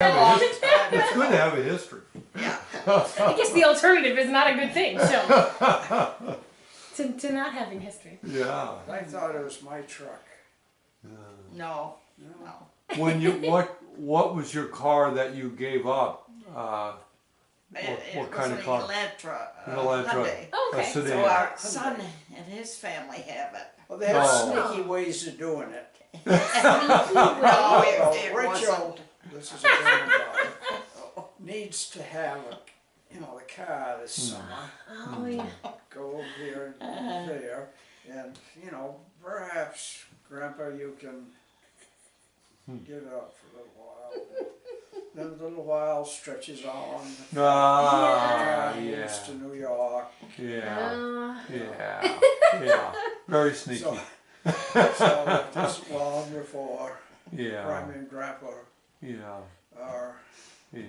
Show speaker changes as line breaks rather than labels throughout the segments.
It's good to have a history.
Yeah.
I guess the alternative is not a good thing, so. to not having history.
Yeah.
I thought it was my truck.
No.
When you what was your car that you gave up? What kind of car?
An Elantra.
An Elantra.
Hyundai.
Oh, okay.
A sedan.
So our son and his family have it.
Well, they have
Oh.
sneaky ways of doing it.
No, it
Rachel,
wasn't.
this is a granddaughter, needs to have the car this summer.
Oh, yeah.
Go over here and there, and perhaps Grandpa, you can give it up for a little while. Then a little while stretches on.
Ah,
Moves
yeah.
to New York.
Yeah. Yeah. Yeah. Very sneaky.
So it isn't long before
Yeah.
Grandma and Grandpa
Yeah.
are.
Yeah.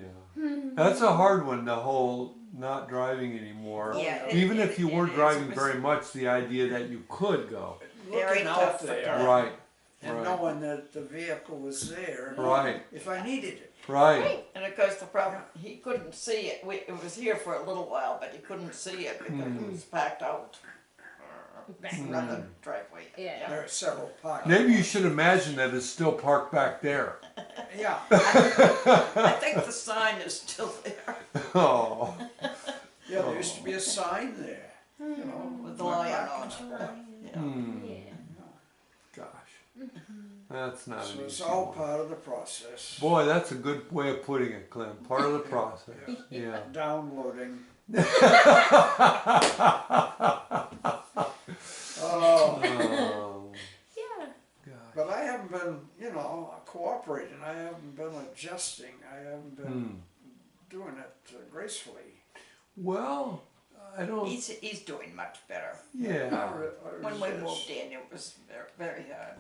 That's a hard one, the whole not driving anymore.
Yeah,
Even if you
it
weren't
is.
driving
It was
very much, the idea that you could go.
Very
Looking out
tough for
there
Clem.
Right.
and
Right.
knowing that the vehicle was there
Right.
if I needed it.
Right.
And of course the problem, he couldn't see it. It was here for a little while, but he couldn't see it because it was packed out. Around the driveway.
Yeah.
There are several pockets.
Maybe you should imagine that it's still parked back there.
Yeah.
I think the sign is still there
Oh.
Yeah, there used to be a sign there.
with the Lyon on it. Yeah.
Yeah.
Gosh. That's not
So
an
it's
easy
all
one.
part of the process.
Boy, that's a good way of putting it, Clem. Part of the process. Yeah.
Downloading. Oh,
Oh,
Yeah.
gosh.
but I haven't been, cooperating. I haven't been adjusting. I haven't been doing it gracefully.
Well, I don't.
He's doing much better.
Yeah.
When we moved in, it was very, very hard.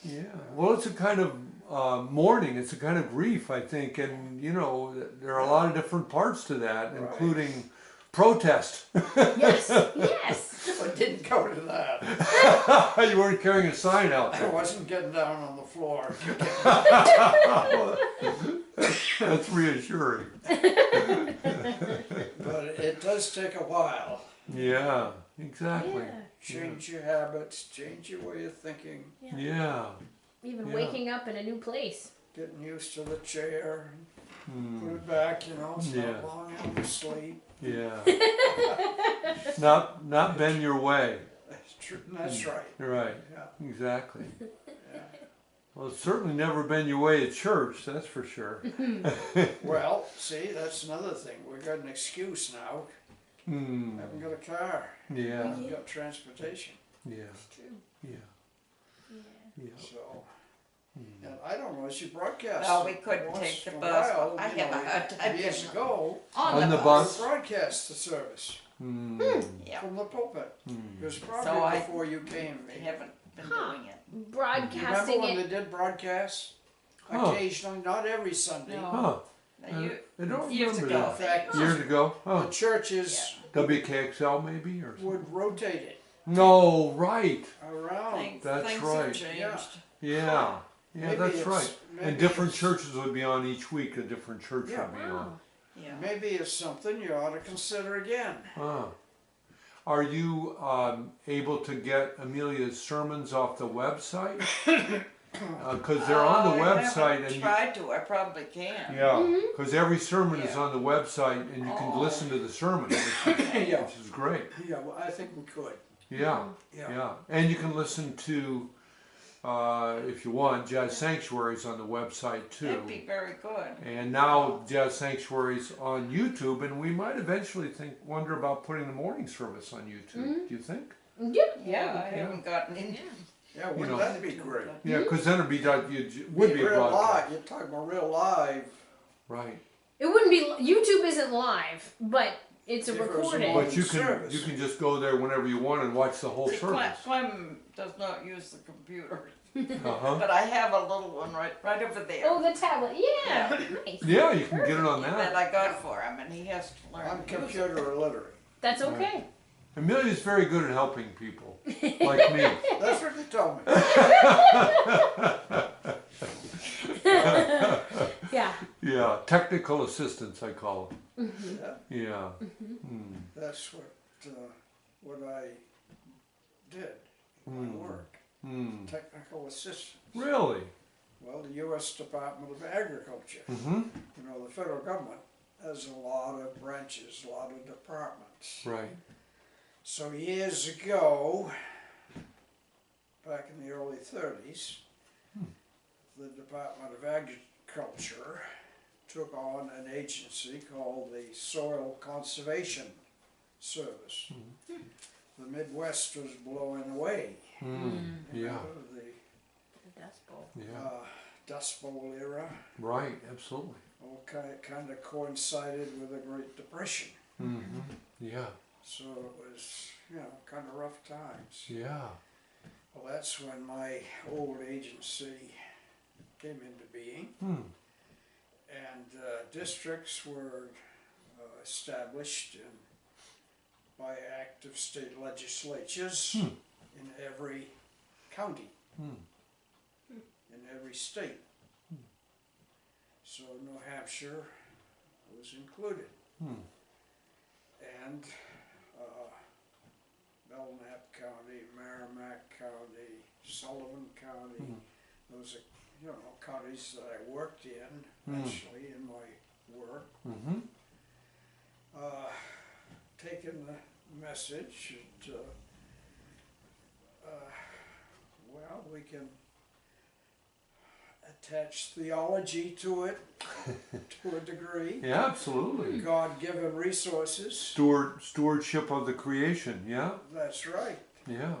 Yeah. Well, it's a kind of mourning. It's a kind of grief, I think, and there are a lot of different parts to that,
Right.
including protest.
Yes. Yes.
I didn't go to that.
You weren't carrying a sign out
I
there.
wasn't getting down on the floor.
That's reassuring.
But it does take a while.
Yeah. Exactly.
Yeah.
Change your habits, change your way of thinking,
Yeah.
Even
Yeah.
waking up in a new place.
getting used to the chair, put it back, it's
Yeah.
not long enough to sleep.
Yeah. Not bend your way.
That's true. That's right.
You're right.
Yeah.
Exactly.
Yeah.
Well, it's certainly never been your way at church, that's for sure.
Well, see, that's another thing. We've got an excuse now.
Hmm.
Haven't got a car.
Yeah.
Haven't got transportation.
Yeah.
True.
Yeah. Yeah.
So, and I don't know, as you broadcast.
No, we couldn't
once
take the
in a
bus.
while,
I have a hard time
years
getting
ago,
On the bus.
broadcast the service
Hmm.
Yeah,
from the pulpit. It was probably
So I-
before you came.
they
maybe.
haven't been doing it.
You remember
Broadcasting
when
it.
they did broadcasts?
Huh.
Occasionally, not every Sunday.
No.
Huh.
Now,
I don't
years
remember
ago.
In fact,
that. Years ago?
the
Oh.
churches
WKXL maybe or something?
would rotate it
No, right.
around.
That's
things
right.
have changed.
Yeah. Yeah,
Maybe
that's
it's-
right.
maybe
And different
it's-
churches would be on each week. A different church
Yeah.
would be on.
Yeah.
Maybe it's something you ought to consider again.
Ah. Are you able to get Amelia's sermons off the website? Because they're on the website,
I
and
haven't
you,
tried to. I probably can.
yeah, because every sermon is
Yeah.
on the website, and you can
Oh.
listen to the sermon,
Yeah.
which is great.
Yeah, well, I think we could.
Yeah,
Yeah.
yeah, and you can listen to, if you want, Jazz Sanctuaries on the website too.
That'd be very good.
And now Jazz Sanctuaries on YouTube, and we might eventually wonder about putting the morning service on YouTube. Do you think?
Yeah.
Yeah, I haven't gotten in.
Yeah, wouldn't
know.
that be great?
Yeah, because then it'd be would be a
real
broadcast,
live. You're talking about real live.
right?
It wouldn't be. YouTube isn't live, but it's a
If it was a
recording.
morning
But you
service.
can just go there whenever you want and watch the whole
See,
service.
Clem does not use the computer,
Uh-huh.
but I have a little one right over there
Oh, the tablet. Yeah. Nice.
Yeah, you can get it on
that
that.
I got for him, and he has to learn.
I'm
to use it.
computer illiterate.
That's okay.
Amelia's very good at helping people, like me.
That's what they told me.
Yeah.
Yeah, technical assistance, I call them.
Yeah,
Yeah.
that's what I did in my work. Technical assistance.
Really?
Well, the U.S. Department of Agriculture.
Mm-hmm.
You know, the federal government has a lot of branches, a lot of departments.
Right.
So years ago, back in the early 30s, the Department of Agriculture took on an agency called the Soil Conservation Service. The Midwest was blowing away.
Yeah.
The Dust Bowl.
Yeah.
Dust Bowl era,
Right. Absolutely.
all kind of coincided with the Great Depression.
Mm-hmm. Yeah.
So it was, you know, kind of rough times.
Yeah.
Well, that's when my old agency came into being, and districts were established by act of state legislatures in every county, in every state. So New Hampshire was included, and Belknap County, Merrimack County, Sullivan County. Those are, you know, counties that I worked in actually in my work.
Mm-hmm.
Taking the message that, well, we can attach theology to it to a degree.
Yeah. Absolutely.
God-given resources.
Stewardship of the creation. Yeah.
That's right.
Yeah.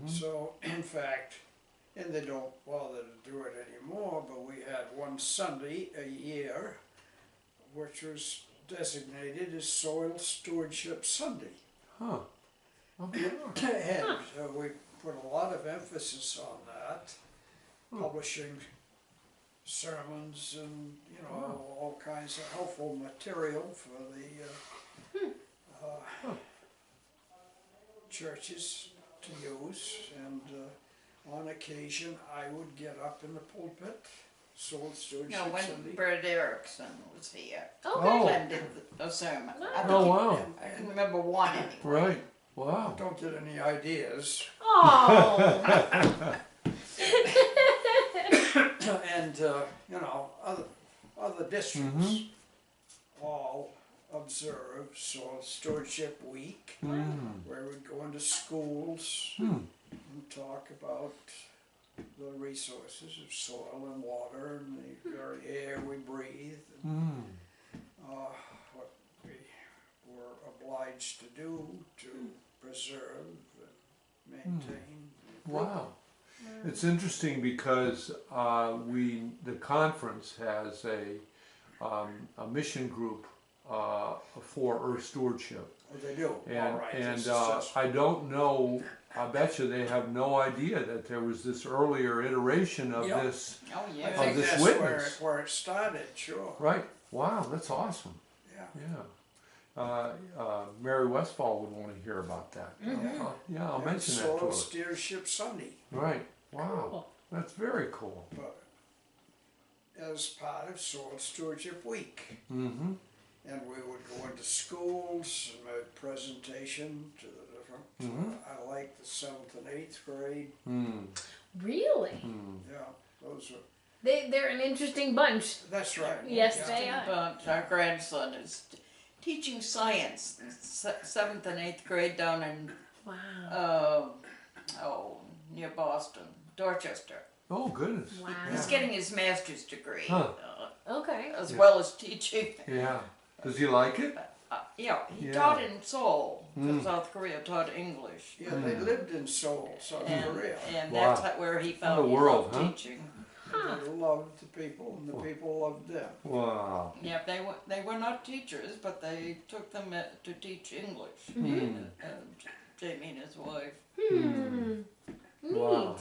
So, in fact, and they don't bother to do it anymore, but we had one Sunday a year which was designated as Soil Stewardship Sunday.
Huh.
And we put a lot of emphasis on that, publishing sermons and, you know, all kinds of helpful material for the churches to use. And on occasion, I would get up in the pulpit, Soil Stewardship
No, when
Sunday.
Brett Erickson was here,
Okay.
Clem did a sermon. I
Oh,
think
wow.
I can remember one anyway.
Right. Wow.
Don't get any ideas.
Oh.
And, you know, other districts all observe Soil Stewardship Week, where we'd go into schools and talk about the resources of soil and water and the very air we breathe, and what we were obliged to do to preserve and maintain.
Wow. It's interesting because the conference has a mission group for Earth Stewardship,
Oh, they do.
and
All right. This is just-
I don't know. I bet you they have no idea that there was this earlier iteration of
Yep.
this.
Oh
I
yeah.
think
this
that's
witness.
where it started. Sure.
Right. Wow. That's awesome.
Yeah.
Yeah. Mary Westfall would want to hear about that. Yeah, I'll mention that to
Soil
her.
Stewardship Sunday.
Right. Wow.
Cool.
That's very cool.
But as part of Soil Stewardship Week.
Mm-hmm.
And we would go into schools and make presentation to the different, I like the 7th and 8th grade.
Really?
Yeah, those are,
They're an interesting bunch.
that's right.
Yes,
Yeah.
they are.
But our grandson is teaching science, 7th and 8th grade down in
Wow.
near Boston, Dorchester.
Oh goodness.
Wow.
He's getting his master's degree
Huh.
Okay.
as well as teaching.
Yeah. Does he like it?
Yeah, he
Yeah.
taught in Seoul, because South Korea taught English.
Yeah, they lived in Seoul, South Korea.
And
Wow.
that's where he
What
found
a
he
world,
loved
huh?
teaching.
They loved the people, and the people loved them.
Wow.
Yeah, they were not teachers, but they took them to teach English. Jamie and his wife.
Wow.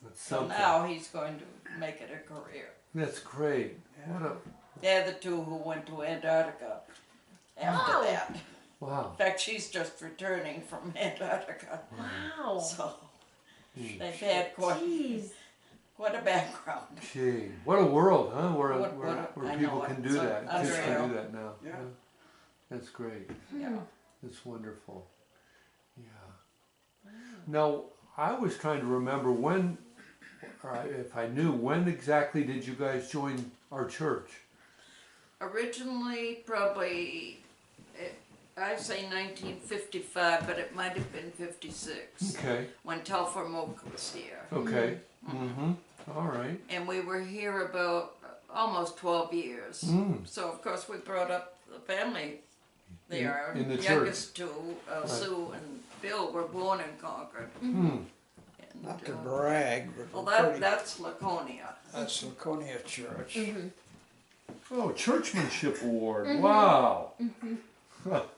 That's
So
something.
now he's going to make it a career.
That's great. What a
They're the two who went to Antarctica after
Oh.
that.
wow.
In fact, she's just returning from Antarctica.
Wow.
So they've had quite.
Jeez.
What a background.
Gee, what a world, huh? Where,
What-
where,
what a-
where
I
people
know,
can
it's
do that. Kids can
unreal.
do that now.
Yeah.
That's great.
Yeah.
That's wonderful. Yeah. Now, I was trying to remember when, or if I knew, when exactly did you guys join our church?
Originally, probably, I'd say 1955, but it might have been 56,
Okay,
when Telfer Moak was here.
okay. Mm-hmm. All right.
And we were here about almost 12 years.
Mm.
So, of course, we brought up the family there.
In the church.
Youngest two, Sue and Bill, were born in Concord.
Hmm.
And,
Not to brag, but
well,
we're pretty-
that's Laconia.
that's Laconia Church.
Oh, Churchmanship Award. Wow.
But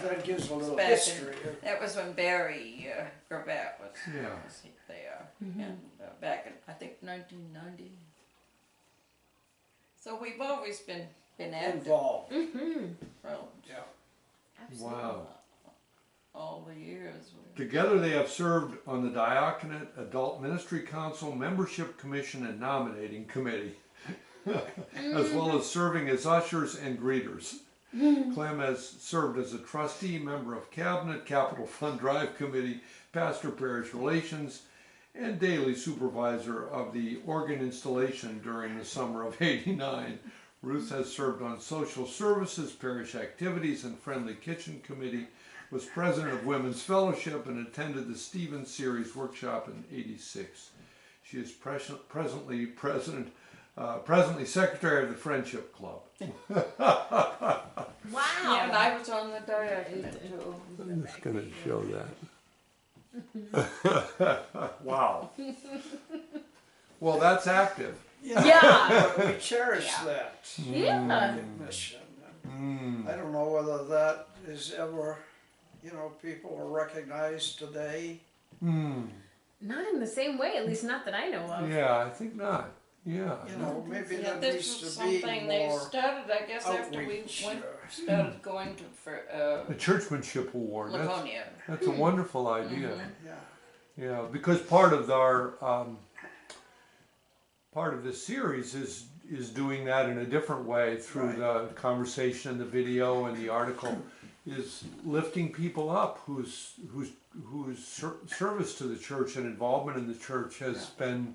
that gives a little
Back
history.
That was when Barry Gravatt was,
Yeah.
was there. And back in, I think, 1990. So we've always been active.
Involved.
Well,
Yeah.
Wow.
all the years.
Together they have served on the Diaconate Adult Ministry Council, Membership Commission, and Nominating Committee, as well as serving as ushers and greeters. Clem has served as a trustee, member of Cabinet, Capital Fund Drive Committee, pastor parish relations, and daily supervisor of the organ installation during the summer of '89. Ruth has served on social services, parish activities, and friendly kitchen committee, was president of Women's Fellowship, and attended the Stevens Series workshop in '86. She is presently secretary of the Friendship Club.
Wow.
Yeah, and I was on the diaconate too.
I'm just going to show that. Wow. Well, that's active.
Yeah.
But we cherish
Yeah.
that
Yeah.
mission.
Mm.
I don't know whether that is ever, people are recognized today.
Mm.
Not in the same way, at least not that I know of.
Yeah, I think not. Yeah.
Maybe
Yeah,
that
this
needs
was
to be
something they
more
started, I guess, after we
outreach.
started going to
The Churchmanship Award.
Laconia.
That's a wonderful idea.
Yeah.
Yeah, because part of our part of this series is doing that in a different way through
Right.
the conversation and the video and the article, is lifting people up whose service to the church and involvement in the church has been,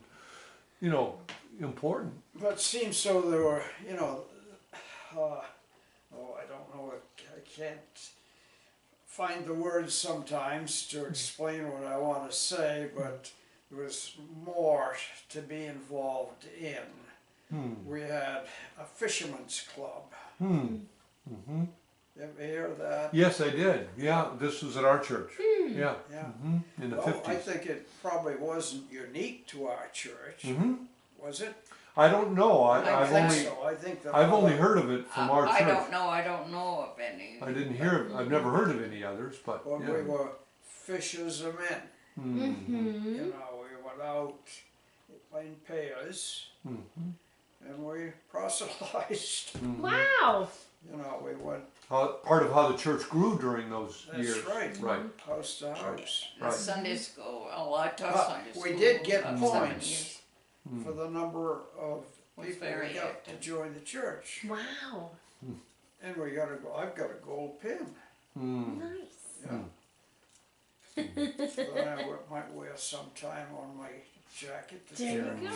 important.
But it seems so there were, I don't know, I can't find the words sometimes to explain what I want to say, but there was more to be involved in. We had a fisherman's club. You ever hear that?
Yes, I did. Yeah, this was at our church. Yeah.
Yeah.
In the
Well,
50s.
I think it probably wasn't unique to our church, was it?
I don't know.
I
I've
think
only
so. I think that
I've only heard of it from our
I
church.
don't know. I don't know of any.
I didn't hear. I've never heard of any others, but
when
yeah.
we were fishers of men. We went out in pairs and we proselytized.
Wow.
We went
Part of how the church grew during those
That's
years.
right.
Right.
house to house.
Right.
Sunday school. Oh, I taught
But
Sunday school.
we did get
about 7
points.
years.
For the number of
Was
people
very
we got
active.
to join the church.
Wow.
And I've got a gold pin.
Nice.
Yeah. That I might wear sometime on my jacket to
There
church.
you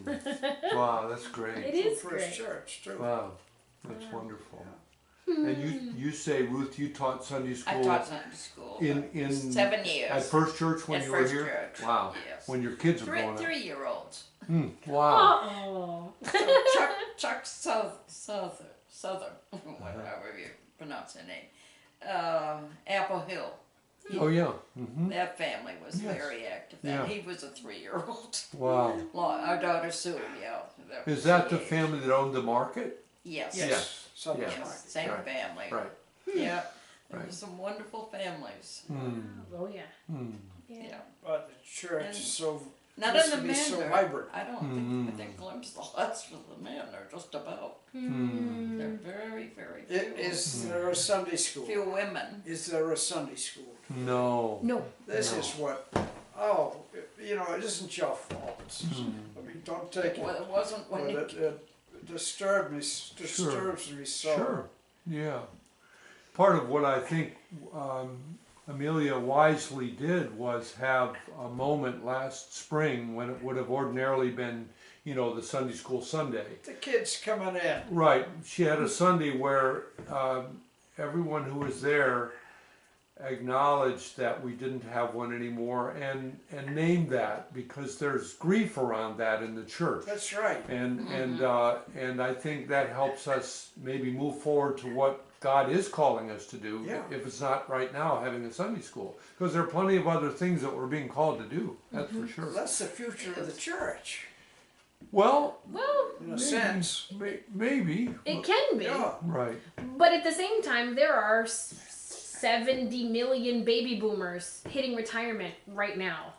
go.
Wow, that's great.
It is
First
great.
church too.
Wow, that's wonderful. And you say, Ruth, you taught Sunday school
I taught Sunday school.
in
7 years.
at First Church when
At
you were
First
here.
Church,
Wow,
yes.
when your kids were
Three,
growing up.
3-year-olds.
Wow.
Oh.
So Chuck Souther, whatever you pronounce her name. Apple Hill.
Oh yeah.
That family was
Yes.
very active.
Yeah.
And he was a 3-year-old.
Wow.
Our daughter Sue, yeah.
Is that the
age.
family that owned the market?
Yes.
Yes.
Something
Yes.
like
Yes, same
Right.
family.
Right.
Yeah. There
Right.
were some wonderful families.
Oh yeah.
Yeah.
But the church
And
is so
Not
used
in
to
the
be
men.
so
they're-
vibrant.
I don't think. I think Clem's the last for the men. They're just about. They're very, very few.
Is there a Sunday school?
Few women.
Is there a Sunday school?
No.
No.
This is what oh, you know, it isn't your fault. I mean, don't take
Well,
it.
it wasn't when
But
you
it disturbs me so.
Sure, yeah. Part of what I think Amelia wisely did was have a moment last spring when it would have ordinarily been, you know, the Sunday school Sunday.
The kids coming in.
Right. She had a Sunday where everyone who was there acknowledged that we didn't have one anymore and named that because there's grief around that in the church.
That's right.
And I think that helps us maybe move forward to what God is calling us to do,
Yeah.
if it's not right now having a Sunday school, because there are plenty of other things that we're being called to do. That's for sure.
That's the future of the church,
Well,
in a sense.
maybe.
It can be.
Yeah.
Right.
But at the same time, there are 70 million baby boomers hitting retirement right now.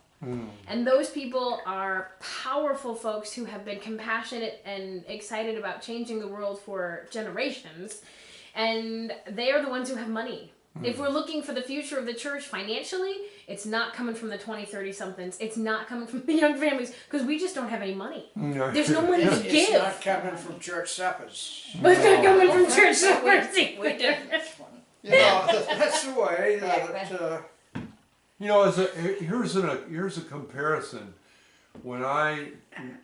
And those people are powerful folks who have been compassionate and excited about changing the world for generations. And they are the ones who have money. If we're looking for the future of the church financially, it's not coming from the 20, 30 somethings. It's not coming from the young families because we just don't have any money. There's no money to
It's
give.
not coming from church suppers.
But it's not coming from church suppers
we
either.
did this one.
You know, that's the way that.
You know, here's a comparison. When I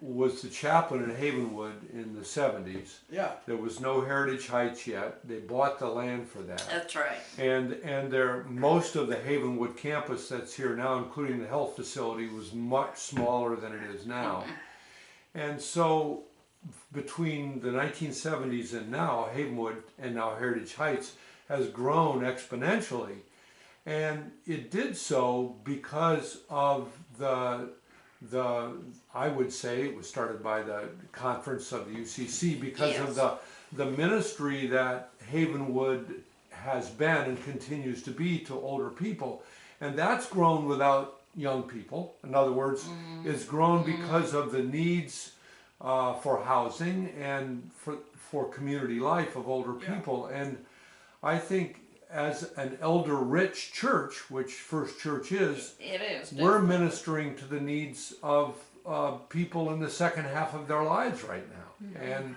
was the chaplain in Havenwood in the 70s,
Yeah.
there was no Heritage Heights yet. They bought the land for that.
That's right.
And most of the Havenwood campus that's here now, including the health facility, was much smaller than it is now. And so between the 1970s and now, Havenwood and now Heritage Heights has grown exponentially. And it did so because of the I would say it was started by the conference of the UCC because of the ministry that Havenwood has been and continues to be to older people. And that's grown without young people. In other words, it's grown because of the needs for housing and for community life of older people. And I think as an elder-rich church, which First Church is,
It is.
we're ministering to the needs of people in the second half of their lives right now. And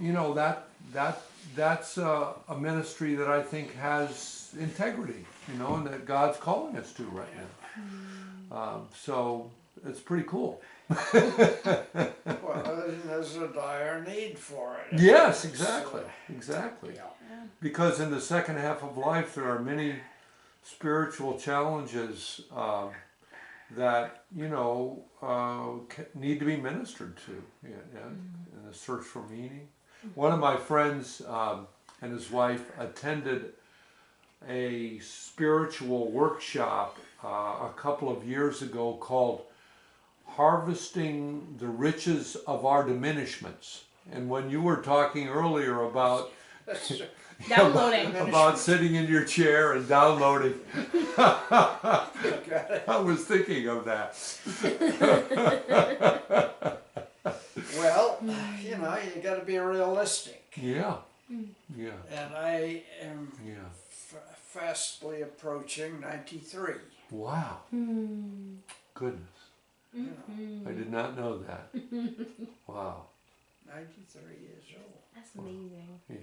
you know, that's a ministry that I think has integrity, you know, and that God's calling us to right now. So it's pretty cool.
Well, there's a dire need for it.
Yes, exactly.
Yeah.
Because in the second half of life, there are many spiritual challenges that, you know, need to be ministered to, in the search for meaning. One of my friends and his wife attended a spiritual workshop a couple of years ago called Harvesting the Riches of Our Diminishments. And when you were talking earlier about
Downloading.
about sitting in your chair and downloading, I was thinking of that.
Well, you know, you got to be realistic.
Yeah.
And I am fastly approaching 93.
Wow. Goodness. I did not know that. Wow.
93 years old.
That's amazing.
Yeah.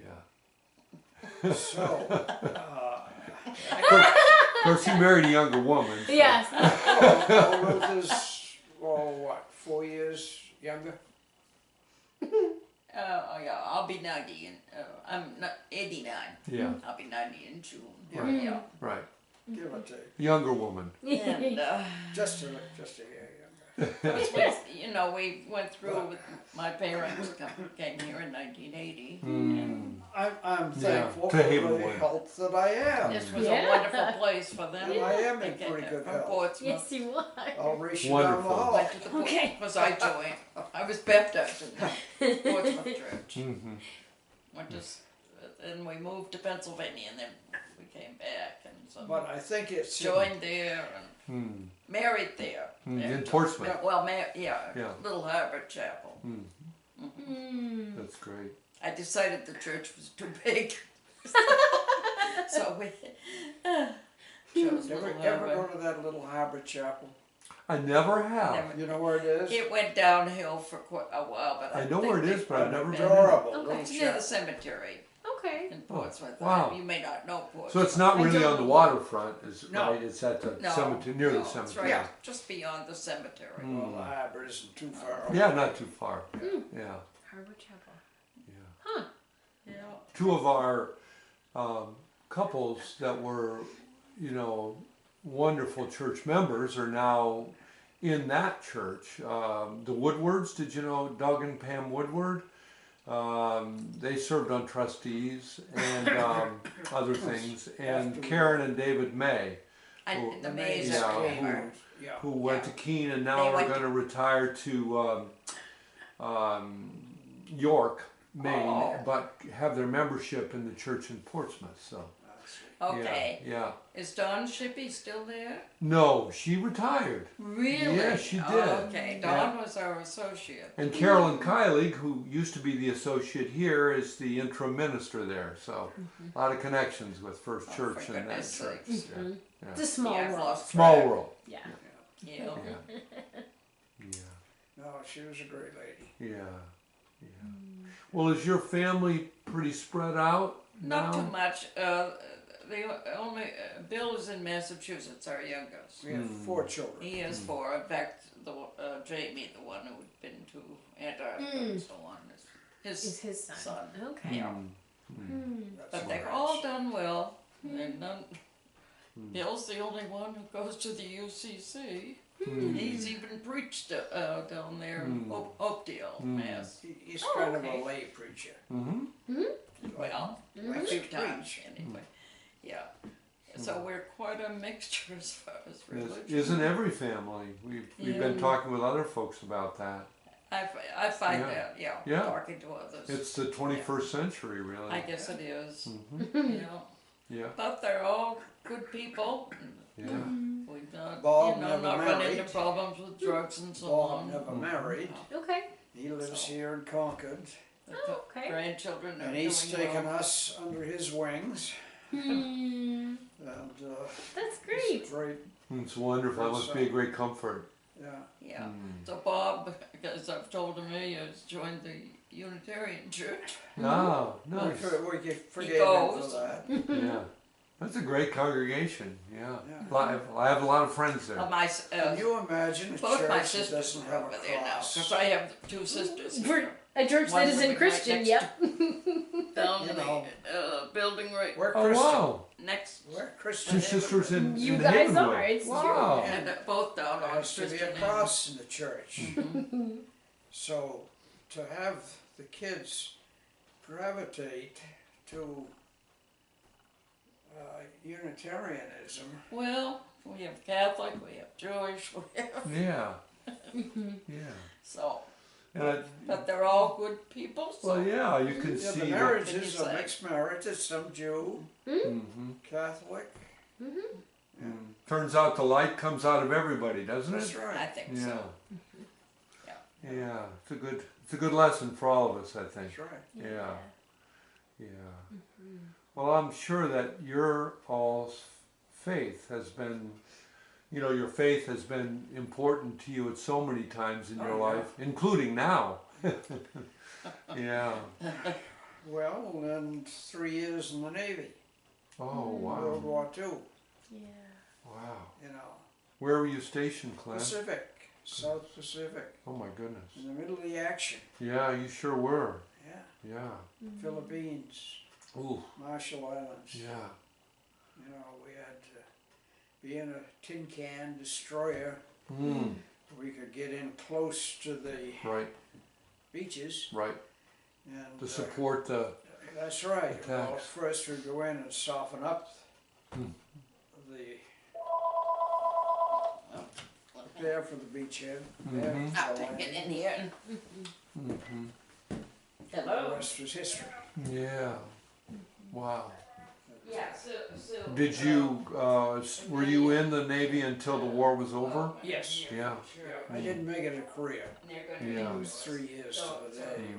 So,
Of course, you married a younger woman. So.
Yes.
Ruth is, what, 4 years younger?
Yeah, I'll be 90 I'm not 89.
Yeah.
I'll be 90 in June.
Yeah.
Yeah.
Right.
Give or take.
Younger woman.
And
Just a year younger.
you know, we went through with my parents came here in 1980. And
I'm thankful
to
for
Haven
the
Wood.
health that I am.
this was
Yeah.
a wonderful place for them.
And I am in
They
pretty
came
good
from
health.
Portsmouth.
Yes, you are.
I'll race you
Wonderful.
down the hall.
Went to the
Okay.
because I joined. I was baptized in the Portsmouth Church.
Mm-hmm.
Went to, and we moved to Pennsylvania, and then we came back, and so
But I think it's
joined there and married there.
In Portsmouth.
Yeah, well,
Yeah.
Little Harbor Chapel.
That's great.
I decided the church was too big, so we Shows
Ever,
Little
ever
Harbor.
go to that little harbor chapel?
I never have.
Never-
You know where it is?
It went downhill for quite a while, but
I know
think
where it
they
is, but I've
put
never
it
been
in.
in.
Adorable
Okay.
little
It's near the
chapel.
cemetery
Okay.
in Portsmouth.
wow.
You may not know Portsmouth.
So it's not
I
really
don't
on the
know.
waterfront, is it?
No.
Right? It's at the
No,
cemetery, near
no,
the
it's
cemetery.
right just beyond the cemetery.
Mm.
Well, the harbor isn't too far away.
Yeah, not too far.
Hmm.
Yeah,
Harbor Chapel.
yeah.
Huh.
Yeah.
Two of our couples that were, wonderful church members are now in that church. The Woodwards, did you know Doug and Pam Woodward? They served on trustees and other things. And Karen and David May,
And the Mays
Yeah,
are
who-
Kramer.
Yeah.
who went to Keene and now
They
are
went
going to retire to York, Maine,
Oh.
but have their membership in the church in Portsmouth. So
Okay.
yeah.
Is Dawn Shippey still there?
No, she retired.
Really?
Yeah, she did.
Okay. Dawn was our associate.
And Carolyn Kylig, who used to be the associate here, is the interim minister there. So a lot of connections with First
Oh,
Church
for
and that
goodness
church.
sakes.
Yeah.
It's a small
Yeah, I've
world.
lost
Small
track.
world.
Yeah.
Yeah.
Yeah. Yeah.
No, she was a great lady.
Yeah. Yeah. Well, is your family pretty spread out
Not
now?
too much. The only Bill is in Massachusetts, our youngest.
We have 4 children.
He has 4. In fact, Jamie, the one who'd been to Antarctica and so on, is
Is his son.
son.
Okay.
Yeah.
That's
But
what
they've
it
all
is.
done well. And none, Bill's the only one who goes to the UCC. He's even preached down there in Oakdale, Mass.
He's
Oh,
kind of
okay.
a lay preacher.
Mm-hmm.
Well, a
Likes
few
to
times
preach.
anyway. Yeah. So we're quite a mixture as far as religion.
Isn't every family? We've been
Yeah.
talking with other folks about that.
I find
Yeah.
that,
Yeah.
talking to others.
It's the 21st century, really.
I guess it is.
Mm-hmm. Yeah.
But they're all good people.
Yeah.
We've not,
Bob never
not run into
married.
problems with drugs and so
Bob
on.
never married.
Okay.
He lives
So-
here in Concord.
The
Oh, okay.
grandchildren are
And he's
doing
taken
well.
us under his wings.
Hmm.
And
That's
it's
great.
great.
It's wonderful. That must be a great comfort.
Yeah.
Yeah. So Bob, as I've told him, he has joined the Unitarian Church.
Ah,
We
nice.
forgave him for
goes.
that.
Yeah. That's a great congregation. Yeah.
Yeah.
I have a lot of friends there.
Can you imagine a
both my
church that
sisters
doesn't
are
have
over
a
there now,
cross?
because I have 2 sisters.
For a church
One
that isn't
living right
Christian,
next
yep.
Down
You
in
know.
the building right
We're
Oh,
Christian.
wow.
next.
We're
Two
Christian.
sisters in
You
in
guys
Havenwood.
are. It's
Wow.
And both down
There
on
has to be
Christian
a
Inn.
cross in the church. So to have the kids gravitate to Unitarianism,
Well, we have Catholic, we have Jewish, we have,
Yeah. Yeah.
so,
And I,
but they're all good people, so.
well, yeah, you can
yeah,
see
the
that.
marriages
What
are
can you
mixed marriages, some Jew,
Mm-hmm.
Catholic.
Turns out the light comes out of everybody, doesn't
That's
it?
I
right.
think
Yeah.
so. Yeah.
Yeah. It's a good lesson for all of us, I think.
That's right.
Yeah. Yeah. Well, I'm sure that your all's faith has been, your faith has been important to you at so many times in your
Oh, yeah.
life, including now. Yeah.
Well, and 3 years in the Navy,
Oh,
World
wow.
War II,
Yeah.
Wow.
you know,
Where were you stationed, Clem?
Pacific, South Pacific,
Oh, my goodness.
in the middle of the action.
Yeah, you sure were.
Yeah,
Yeah.
Philippines,
Ooh,
Marshall Islands.
yeah.
You know, we had to be in a tin can destroyer.
Mm.
We could get in close to the
Right,
beaches,
right.
and
To support the.
that's right. Well,
attacks.
first we'd go in and soften up the there for the beachhead. There
Mhm.
for
I'll
the
take it
landing.
in here.
Mm-hmm.
The
Hello.
rest was history.
Yeah. Wow.
Yeah, so.
Did you, were you in the Navy until the war was over?
Yes.
Yeah.
I didn't make it a career.
Yeah.
It was 3 years to the day.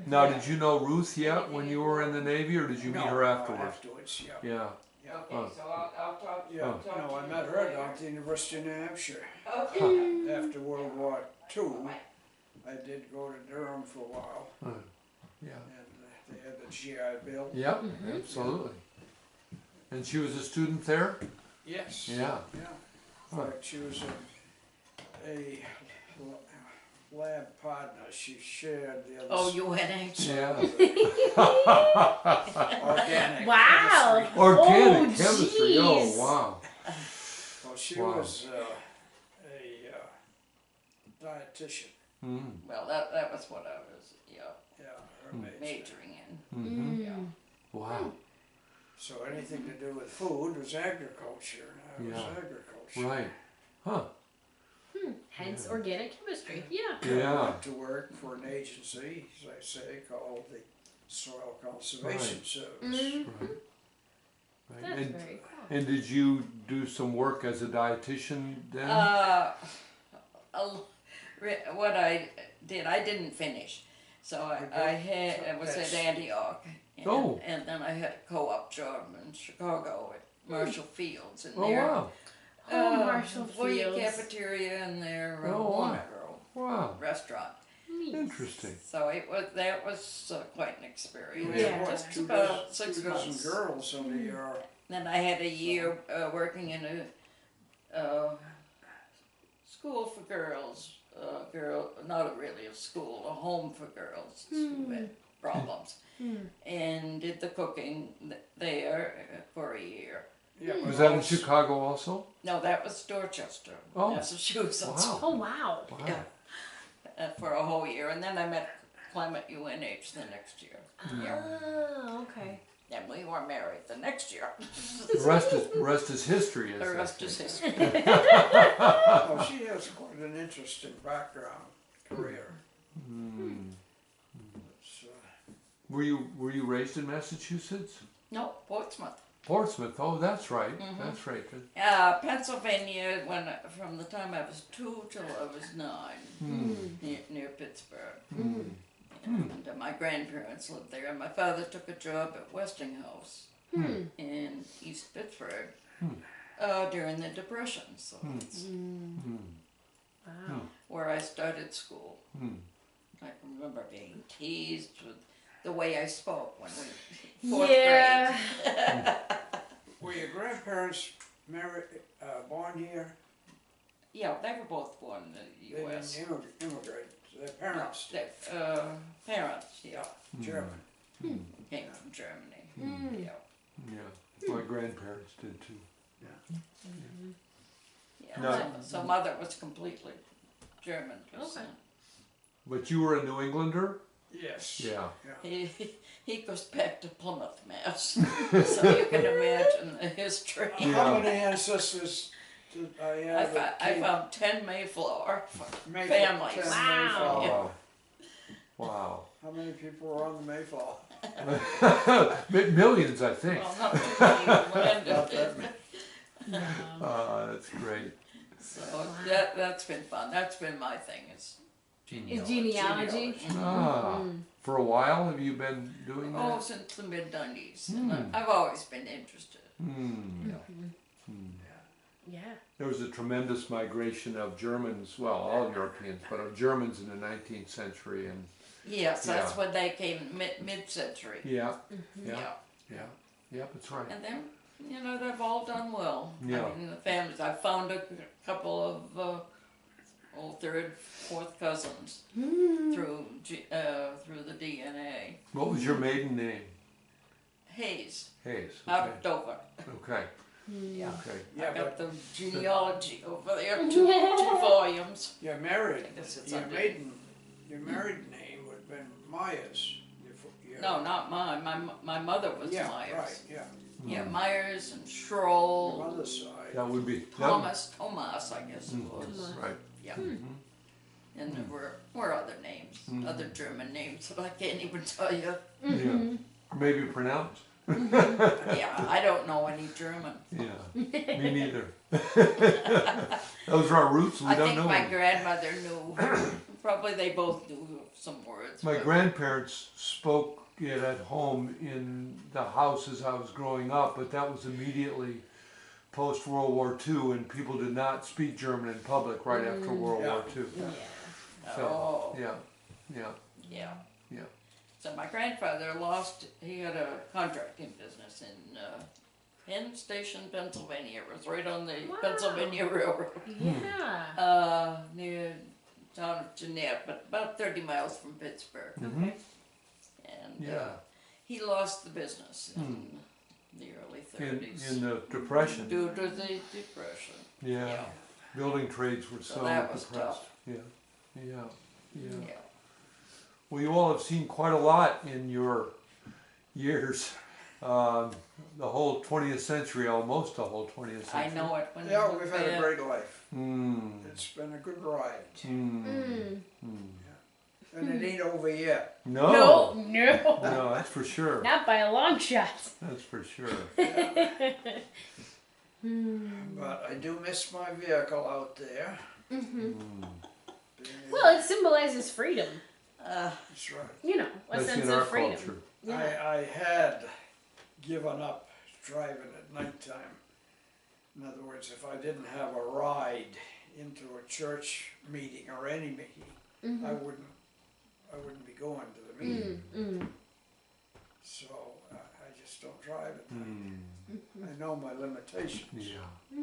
Now, did you know Ruth yet when you were in the Navy, or did you meet
No,
her afterwards?
Afterwards, yeah.
Yeah.
Yeah.
Okay, so I'll talk
Not yet.
Oh.
No, I met her down at the University of New Hampshire.
Okay.
After World War II, I did go to Durham for a while,
Yeah.
and they had the GI Bill.
Yep, absolutely. And she was a student there?
Yes.
Yeah.
Yeah. In
Huh.
fact, she was a lab partner. She shared the other
Oh, UNH.
Yeah.
organic
Wow.
chemistry.
Organic
Oh,
chemistry.
jeez.
Oh, wow.
Well, she
Wow.
was a dietitian.
Mm.
Well, that was what I was,
Yeah, her
Mm.
major.
majoring in.
Mm-hmm.
Yeah.
Wow.
So anything to do with food was agriculture, and I was
Yeah.
agriculture.
Right. Huh.
Hence
Yeah.
organic chemistry. Yeah.
I
Yeah.
went to work for an agency, as I say, called the Soil Conservation
Right.
Service.
Mhm.
Right. Right.
That's
And,
very cool.
and did you do some work as a dietitian then?
What I did, I didn't finish. So I was at Antioch, and,
Oh.
and then I had a co-op job in Chicago at Marshall Fields, and
Oh,
there,
wow.
Oh, Marshall
William
Fields.
cafeteria and their
Oh, wow.
Monroe
Wow.
restaurant.
Neat.
Interesting.
So that was quite an experience.
You
Yeah.
had, what,
Just
two
about
dozen,
6
two dozen
months.
girls under your.
Then I had a year working in a school for girls. Not really a school, a home for girls who had problems, and did the cooking there for a year.
Yeah, but
Was that in
also-
Chicago also?
No, that was Dorchester,
Oh.
Massachusetts.
Wow.
Oh, wow.
Wow.
Yeah, for a whole year, and then I met Clem at UNH the next year. Yeah,
Oh, okay.
and we were married the next year.
The rest is history. As
The
they
rest
say.
is history.
Oh, she has quite an interesting background, career.
Mm.
It's,
Were you raised in Massachusetts?
No, Portsmouth.
Portsmouth. Oh, that's right.
Mhm.
That's right.
Pennsylvania, from the time I was 2 till I was 9, near Pittsburgh.
Mm.
And my grandparents lived there. And my father took a job at Westinghouse in East Pittsburgh during the Depression. So that's
Wow.
where I started school.
Mm.
I can remember being teased with the way I spoke when we fourth
Yeah.
grade.
were your grandparents married, born here?
Yeah, they were both born in
They
the U.S.
didn't immigrate. Their parents
No, their parents, yeah,
German.
came from Germany.
Mm.
Yeah,
Yeah. My grandparents did too.
yeah.
No.
So mother was completely German. 'Cause,
Okay.
But you were a New Englander?
Yes.
Yeah.
he goes back to Plymouth, Mass. So you can imagine the history.
Yeah.
How many ancestors did I have? that
I
came-
found 10 Mayflower
Mayflower-
families.
10
Wow.
Mayflower.
Wow.
How many people were on the Mayflower?
Millions, I think.
Well, not too many
Not
landed.
that many.
That's great.
So that's been fun. That's been my thing. Is
Is genealogy?
Ah. For a while, have you been doing
Oh,
that?
since the mid-90s. And I've always been interested.
Hmm.
Yeah.
There was a tremendous migration of Germans, well, all Europeans, but of Germans in the 19th century, and
Yes, that's
Yeah.
when they came mid-century.
yeah,
Yeah.
yeah, that's right.
And then, they've all done well.
Yeah.
I mean, the families. I found a couple of third, fourth cousins through the DNA.
What was your maiden name?
Hayes,
Hayes.
out
Okay.
of Dover.
Okay.
Yeah.
Okay.
Yeah,
I got
but
the genealogy over there, two volumes.
you're married.
I guess it's
Your
under-
your married name would have been Myers.
No, not mine. My mother was
Yeah,
Myers.
right, yeah.
Yeah, Myers and
Your
Schroll,
mother's side.
That would be
Thomas, I guess it was.
right.
Yeah. And there were other names, other German names that I can't even tell you.
Yeah. Maybe pronounced.
Yeah, I don't know any German.
Yeah. Me neither. Those are our roots. We
I
don't
think
know.
my
them.
grandmother knew. Probably they both knew some words.
My
but-
grandparents spoke it at home in the house as I was growing up, but that was immediately post World War II, and people did not speak German in public right after World
Yeah.
War II.
Yeah.
So,
Oh.
yeah.
Yeah.
Yeah.
So my grandfather he had a contracting business in Penn Station, Pennsylvania. It was right on the
Wow.
Pennsylvania Railroad,
Yeah.
near the town of Jeanette, but about 30 miles from Pittsburgh.
Okay.
And
Yeah.
he lost the business in the early 30s.
In the Depression.
Due to the Depression.
Yeah. Building trades were
So
so
that was
depressed.
tough.
Yeah.
Yeah.
Well, you all have seen quite a lot in your years. The whole 20th century, almost the whole 20th century.
I know it. When
Yeah, we've had a great life.
Mm.
It's been a good ride.
Mm.
And it ain't over yet.
No.
No.
No, that's for sure.
Not by a long shot.
That's for sure.
But I do miss my vehicle out there.
Well, it symbolizes freedom.
That's right.
You know, a
That's
sense
in our
of freedom.
culture.
Yeah.
I had given up driving at nighttime. In other words, if I didn't have a ride into a church meeting or any meeting, I wouldn't be going to the meeting. So I just don't drive at night. I know my limitations.
Yeah.